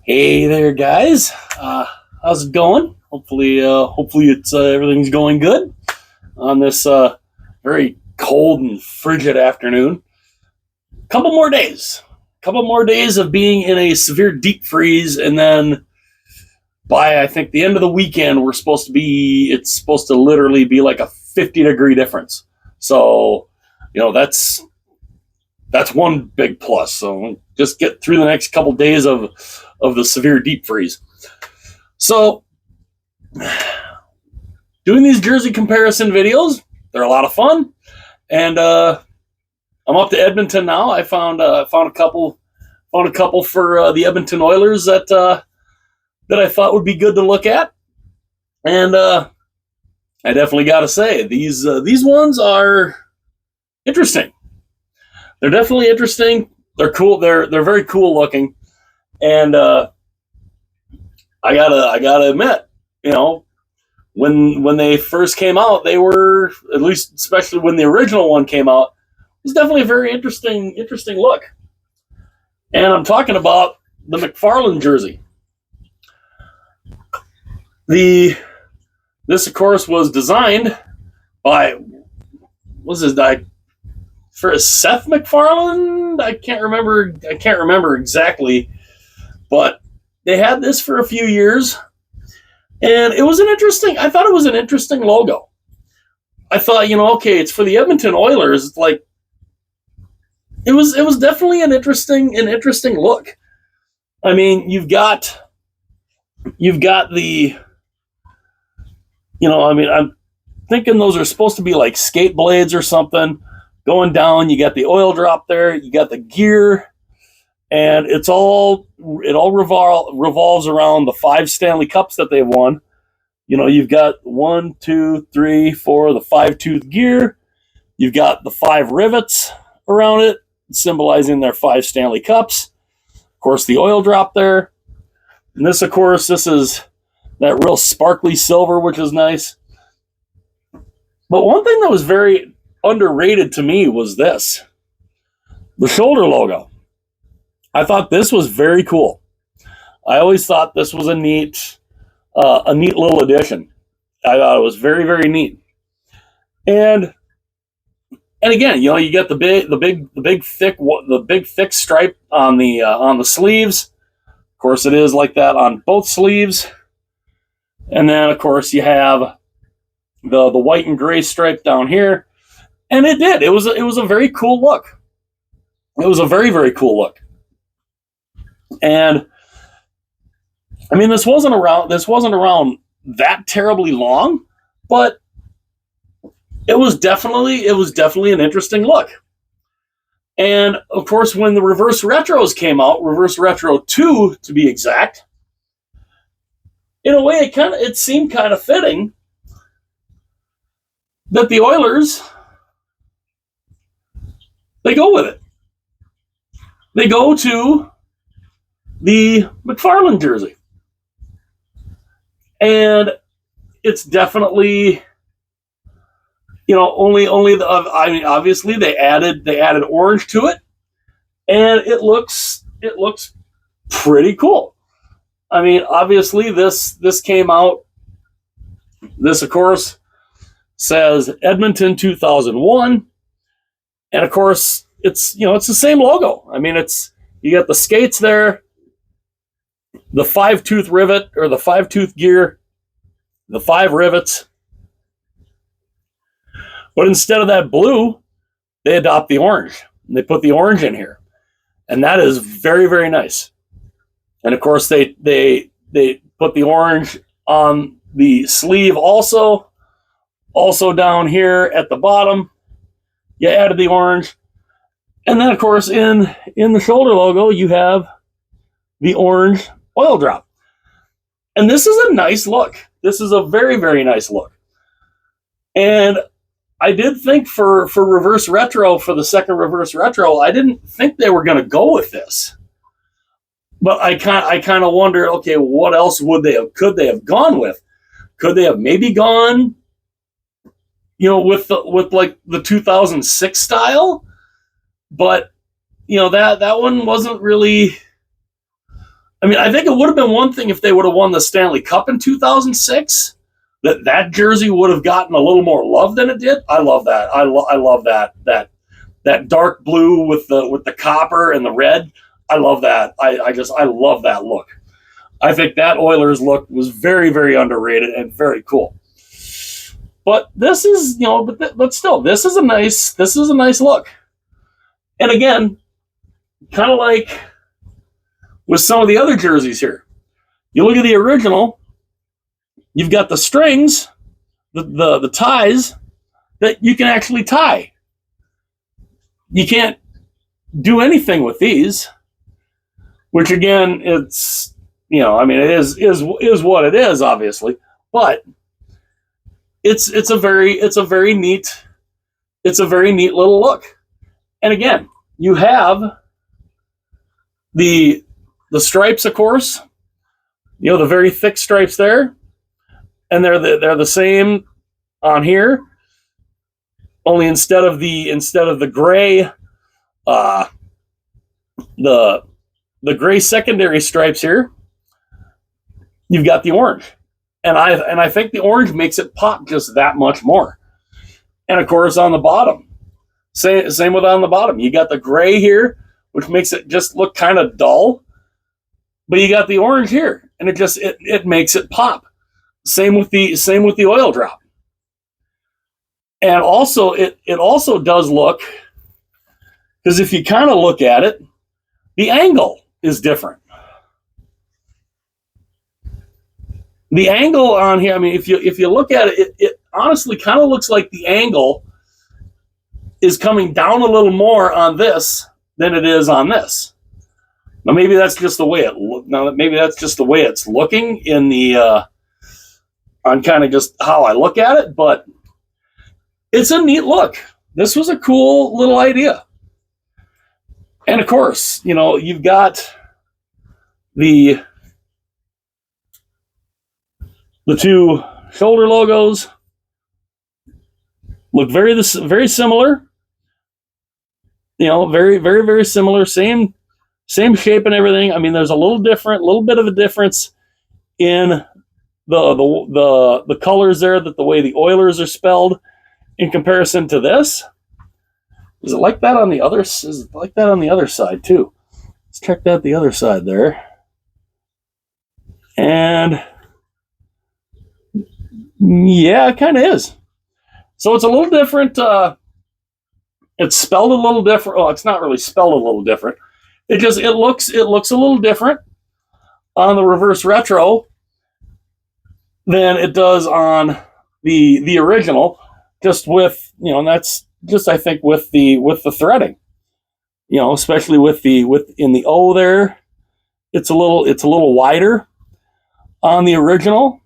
Hey there, guys. How's it going? Hopefully it's everything's going good on this very cold and frigid afternoon. Couple more days of being in a severe deep freeze, and then by I think the end of the weekend, it's supposed to literally be like a 50-degree difference. So, that's one big plus. So just get through the next couple days of the severe deep freeze. So doing these jersey comparison videos, they're a lot of fun, and I'm up to Edmonton now. I found a couple for the Edmonton Oilers that I thought would be good to look at, and I definitely got to say these ones are interesting. They're definitely interesting. They're cool. They're very cool looking, and I gotta admit, when they first came out, they were, at least especially when the original one came out, it was definitely a very interesting look. And I'm talking about the McFarlane jersey. This of course was designed by for Seth MacFarlane. I can't remember exactly, but they had this for a few years, and I thought it was an interesting logo. I thought, okay, it's for the Edmonton Oilers. It's like, it was definitely an interesting look. I mean, you've got the, I'm thinking those are supposed to be like skate blades or something going down. You got the oil drop there, you got the gear, and it all revolves around the 5 Stanley Cups that they've won. You've got 1, 2, 3, 4, the 5-tooth gear. You've got the 5 rivets around it, symbolizing their 5 Stanley Cups. Of course, the oil drop there. And this, of course, this is that real sparkly silver, which is nice. But one thing that was very underrated to me was this. The shoulder logo. I thought this was very cool. I always thought this was a neat little addition. I thought it was very, very neat. And again, you get the big thick stripe on the sleeves. Of course, it is like that on both sleeves. And then, of course, you have the white and gray stripe down here. And it was a very cool look. It was a very, very cool look. And I mean, this wasn't around that terribly long, but it was definitely an interesting look. And of course, when the reverse retros came out, reverse retro 2 to be exact, in a way it seemed kind of fitting that the Oilers, they go with it. They go to the McFarlane jersey. And it's definitely, obviously they added orange to it, and it looks pretty cool. I mean, obviously this came out, this of course says Edmonton 2001, and of course it's the same logo. I mean, you got the skates there, the 5-tooth rivet or the 5-tooth gear, the 5 rivets. But instead of that blue, they adopt the orange. And they put the orange in here. And that is very, very nice. And of course, they put the orange on the sleeve also. Also down here at the bottom, you added the orange. And then, of course, in the shoulder logo, you have the orange oil drop. And this is a nice look. This is a very, very nice look. And I did think for reverse retro, for the second reverse retro, I didn't think they were going to go with this. But I kind of wondered, okay, what else could they have gone with? Could they have maybe gone, with like the 2006 style? But that one wasn't really I mean, I think it would have been one thing if they would have won the Stanley Cup in 2006. That jersey would have gotten a little more love than it did. I love that. I love that dark blue with the copper and the red. I love that. I love that look. I think that Oilers look was very, very underrated and very cool. But this is, but still, this is a nice look. And again, kind of like with some of the other jerseys here, you look at the original. You've got the strings, the ties that you can actually tie. You can't do anything with these, which again, it's it is what it is, obviously, but it's a very neat little look. And again, you have the stripes, of course, the very thick stripes there. And they're the same on here, only instead of the gray, the gray secondary stripes here, you've got the orange, and I think the orange makes it pop just that much more. And of course, on the bottom, same with on the bottom, you got the gray here, which makes it just look kind of dull, but you got the orange here, and it makes it pop. Same with the oil drop. And also it also does look, because if you kind of look at it, the angle is different. The angle on here, I mean, if you look at it, it honestly kind of looks like the angle is coming down a little more on this than it is on this. Now maybe that's just the way it's looking in the on kind of just how I look at it, but it's a neat look. This was a cool little idea. And of course, you've got the two shoulder logos look very similar. Very, very, very similar. Same shape and everything. I mean, there's a little bit of a difference in the colors there, that the way the Oilers are spelled in comparison to this. Is it like that on the other? Is it like that on the other side too? Let's check that the other side there. And yeah, it kind of is. So it's a little different. It's spelled a little different. Well, it's not really spelled a little different. It looks a little different on the reverse retro than it does on the original, just with, and that's just, I think, with the threading, especially in the O there, it's a little wider on the original.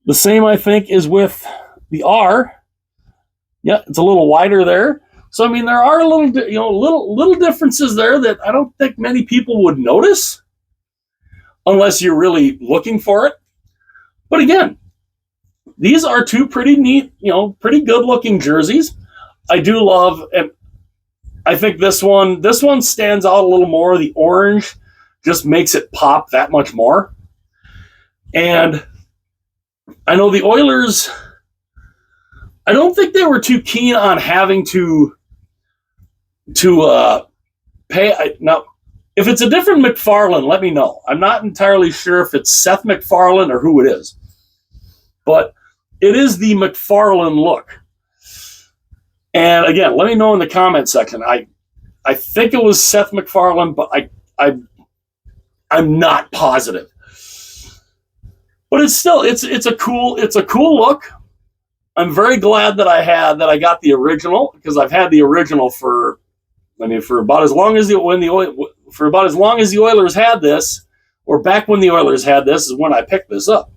The same, I think, is with the R. Yeah, it's a little wider there. So I mean, there are little differences there that I don't think many people would notice unless you're really looking for it. But again, these are two pretty neat, pretty good looking jerseys. I do love, and I think this one stands out a little more. The orange just makes it pop that much more. And I know the Oilers, I don't think they were too keen on having to pay. Now, if it's a different McFarlane, let me know. I'm not entirely sure if it's Seth McFarlane or who it is. But it is the McFarlane look. And again, let me know in the comment section. I think it was Seth MacFarlane, but I'm not positive. But it's still it's a cool look. I'm very glad that I got the original, because I've had the original for about as long as the Oilers had this, or back when the Oilers had this is when I picked this up.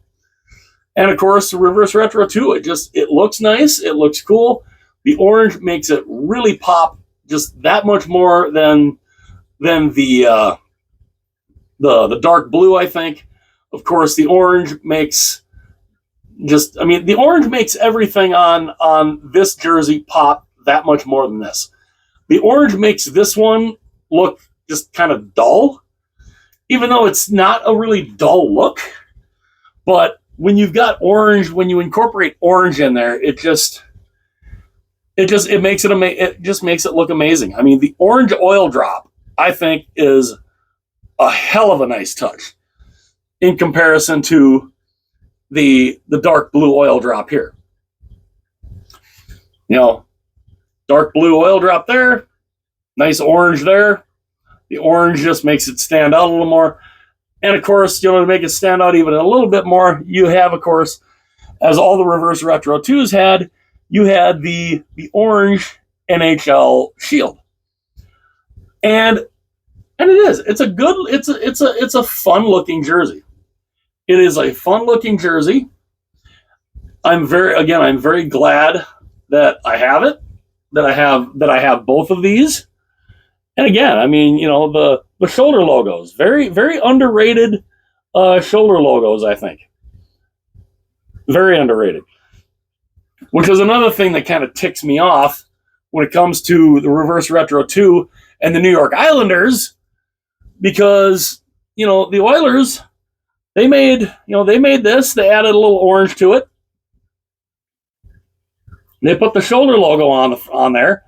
And of course, the reverse retro too. It looks nice. It looks cool. The orange makes it really pop just that much more than the dark blue, I think. Of course, the orange makes the orange makes everything on this jersey pop that much more than this. The orange makes this one look just kind of dull. even though it's not a really dull look, but when you've got orange, when you incorporate orange in there, it just makes it look amazing. I mean, the orange oil drop, I think, is a hell of a nice touch in comparison to the dark blue oil drop here. You know, dark blue oil drop there, nice orange there. The orange just makes it stand out a little more. And of course, to make it stand out even a little bit more, you have, of course, as all the reverse retro 2s had, you had the orange NHL shield. And it's a fun looking jersey. It is a fun looking jersey. I'm very glad that I have it, that I have both of these. And again, I mean, the shoulder logos, very, very underrated shoulder logos, I think. Very underrated. Which is another thing that kind of ticks me off when it comes to the reverse retro 2 and the New York Islanders, because, the Oilers, they made this, they added a little orange to it. They put the shoulder logo on there,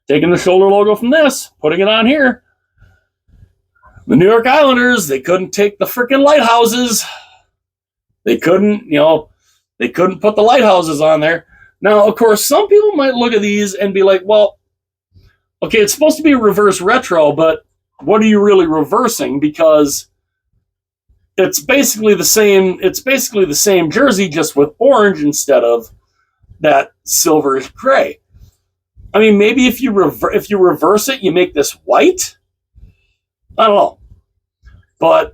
taking the shoulder logo from this, putting it on here. The New York Islanders, they couldn't take the freaking lighthouses. They couldn't put the lighthouses on there. Now, of course, some people might look at these and be like, well, okay, it's supposed to be a reverse retro, but what are you really reversing? Because it's basically the same jersey, just with orange instead of that silverish gray. I mean, maybe if you reverse it, you make this white. I don't know, but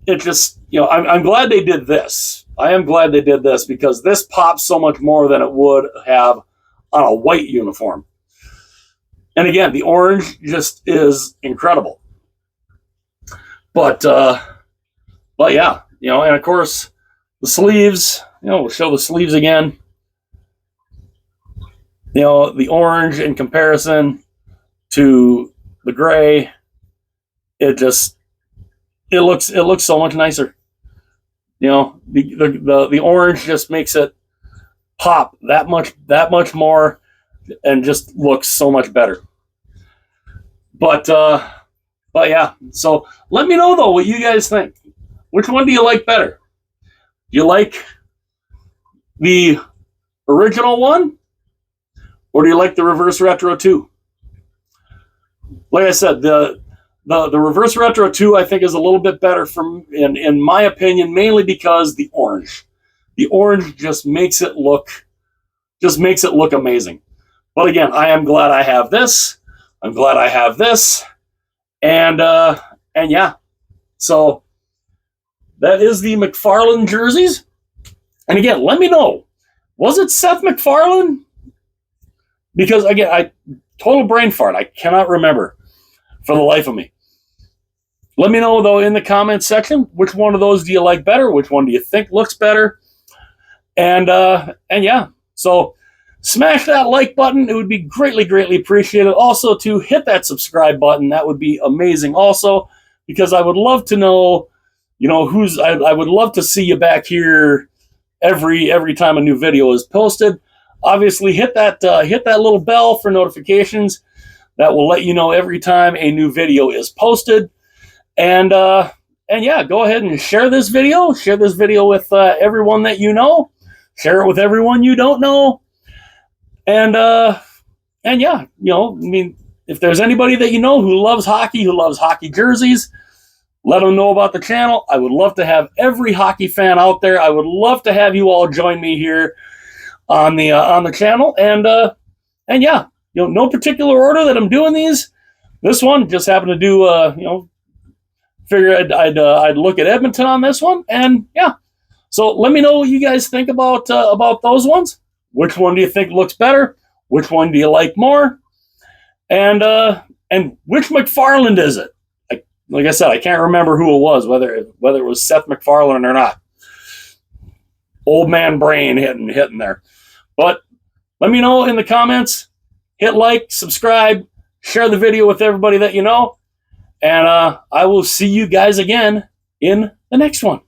it just I'm glad they did this. I am glad they did this because this pops so much more than it would have on a white uniform. And again, the orange just is incredible. But yeah, and of course the sleeves. We'll show the sleeves again. The orange in comparison to the gray, it looks so much nicer. The orange just makes it pop that much more and just looks so much better. But yeah, so let me know though what you guys think. Which one do you like better? Do you like the original one? Or do you like the reverse retro 2? Like I said, the reverse retro 2 I think is a little bit better in my opinion, mainly because the orange just makes it look amazing. But again, I am glad I have this. I'm glad I have this, and yeah. So that is the McFarlane jerseys. And again, let me know, was it Seth MacFarlane? Because again, total brain fart. I cannot remember for the life of me. Let me know though in the comments section, which one of those do you like better? Which one do you think looks better? And yeah, so smash that like button. It would be greatly, greatly appreciated. Also to hit that subscribe button. That would be amazing also, because I would love to know, I would love to see you back here every time a new video is posted. Obviously, hit that little bell for notifications. That will let you know every time a new video is posted. And yeah, go ahead and share this video. Share this video with everyone that you know. Share it with everyone you don't know. And yeah, I mean, if there's anybody that you know who loves hockey jerseys, let them know about the channel. I would love to have every hockey fan out there. I would love to have you all join me here on the channel. And yeah, no particular order that I'm doing these. This one just happened to do figure I'd look at Edmonton on this one. And yeah, so let me know what you guys think about those ones. Which one do you think looks better? Which one do you like more? And which McFarland is it? Like I said, I can't remember who it was, whether it was Seth MacFarlane or not. Old man brain hitting there. But let me know in the comments. Hit like, subscribe, share the video with everybody that you know. And I will see you guys again in the next one.